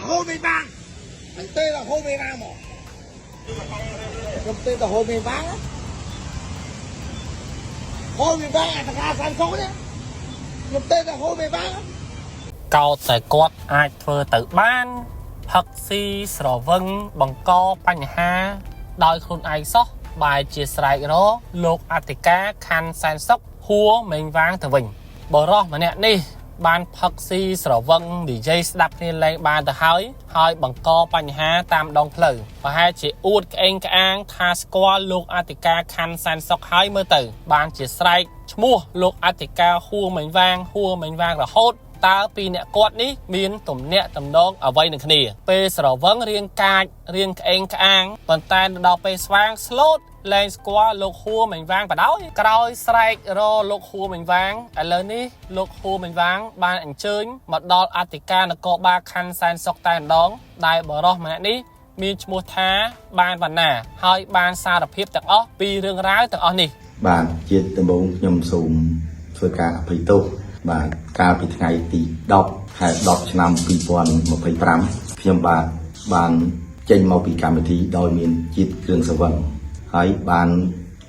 hô mày vang anh tên là hô mày vang mà không tên là hô mày vang á hô mày vang thằng A sản số nhé không tên là hô mày vang á កោតតែគាត់អាចធ្វើទៅបានផឹកស៊ីស្រវឹងបង្កបញ្ហាដោយខ្លួនឯងសោះបែរជាស្រែករលោកអធិការខណ្ឌសែនសុខហួរមេងវាងទៅវិញបរោះម្នាក់នេះបានផឹកស៊ីស្រវឹងនិយាយស្ដាប់គ្នាលែងបានទៅហើយបង្កបញ្ហាតាមដងផ្លូវប្រហែលជាអួតក្អេងក្អាងថាស្គាល់លោកអធិការខណ្ឌសែនសុខហើយមើលទៅបានជាស្រែកឈ្មោះលោកអធិការហួរមេងវាងរហូតតើពីអ្នកគាត់នេះមានទំនាក់ទំនងអ្វីនឹងគ្នាពេលស្រវឹងរៀងកាចរៀងក្អេងក្អាងប៉ុន្តែដល់ពេលស្វាងស្លូតលែងស្គាល់លោកហួរមេងវាងបដ ாய் ក្រោយស្រែករលោកហួរមេងវាងឥឡូវនេះលោកហួរមេងវាងបានអញ្ជើញមកដល់អធិការនគរបាលខណ្ឌសែនសុខតែម្ដងដែលបរិសម្នាក់នេះមានឈ្មោះថាបានវណ្ណាហើយបានសារភាពទាំងអស់ពីរឿងរ៉ាវទាំងអស់នេះបាទជាដំបូងខ្ញុំសូមធ្វើការអភ័យទោសបាទកាលពីថ្ងៃទី10ខែ10ឆ្នាំ2025ខ្ញុំបានចេញមកពីកម្មវិធីដោយមានជាតិគ្រឿងសង្វឹងហើយបាន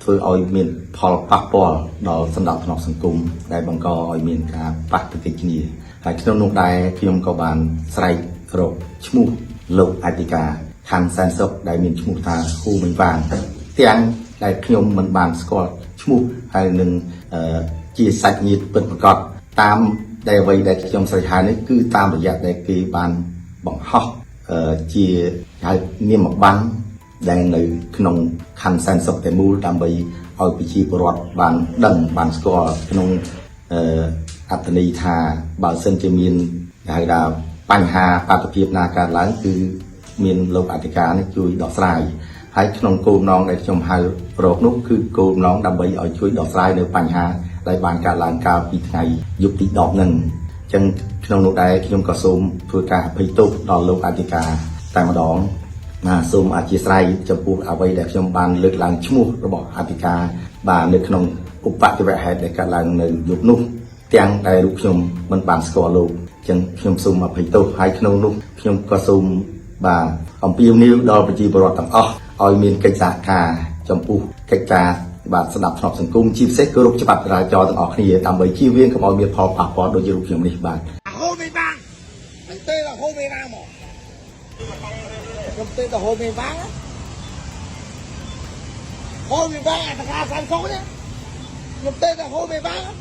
ធ្វើឲ្យមានផលប៉ះពាល់ដល់សណ្ដាប់ធ្នាប់សង្គមដែលបង្កឲ្យមានការប៉ះទង្គិចគ្នាហើយក្នុងនោះដែរខ្ញុំក៏បានស្រែករកឈ្មោះលោកអធិការខណ្ឌសែនសុខដែលមានឈ្មោះថាហួរមេងវាងទាំងដែលខ្ញុំមិនបានស្គាល់ឈ្មោះហើយនឹងជាសាច់ញាតិពិតប្រាកដតាមដែលអ្វីដែលខ្ញុំស្រែកហៅនេះគឺតាមរយៈដែលគេបានបង្ហោះជាហៅនាមប័ណ្ណដែលនៅក្នុងខណ្ឌសែនសុខតែមូលដើម្បីឲ្យប្រជាពលរដ្ឋបានដឹងបានស្គាល់ក្នុងអត្តន័យថាបើសិនជាមានហៅថាបញ្ហាបាតុភិបណាកើតឡើងគឺមានលោកអធិការនេះជួយដោះស្រាយហើយក្នុងគោលបំណងដែលខ្ញុំហៅរកនោះគឺគោលបំណងដើម្បីឲ្យជួយដោះស្រាយនៅបញ្ហាដែលបានកើតឡើងកាលពីថ្ងៃយុគទី10ហ្នឹងអញ្ចឹងក្នុងនោះដែរខ្ញុំក៏សូមធ្វើការអភ័យទោសដល់លោកអធិការតែម្ដងសូមអធិស្ឋានចំពោះអ្វីដែលខ្ញុំបានលើកឡើងឈ្មោះរបស់អធិការបាទនៅក្នុងឧបទ្ទវហេតុដែលកើតឡើងនៅយុគនោះទាំងដែលរូបខ្ញុំមិនបានស្គាល់លោកអញ្ចឹងខ្ញុំសូមអភ័យទោសហើយក្នុងនោះខ្ញុំក៏សូមបាទអំពាវនាវដល់ប្រជាពលរដ្ឋទាំងអស់ឲ្យមានកិច្ចសហការចំពោះកិច្ចការបាទស្ដាប់ធ្នាប់សង្គមជាពិសេសគោរពច្បាប់ចរាចរណ៍ទាំងអស់គ្នាដើម្បីជៀសវាងកុំឲ្យមានផលប៉ះពាល់ដូចជារូបខ្ញុំនេះបាទហូមេបាំងអញtên là hô mày vang mà không tên là hô mày vang á hô mày vang thằng A sản số nhé không tên là hô mày vang á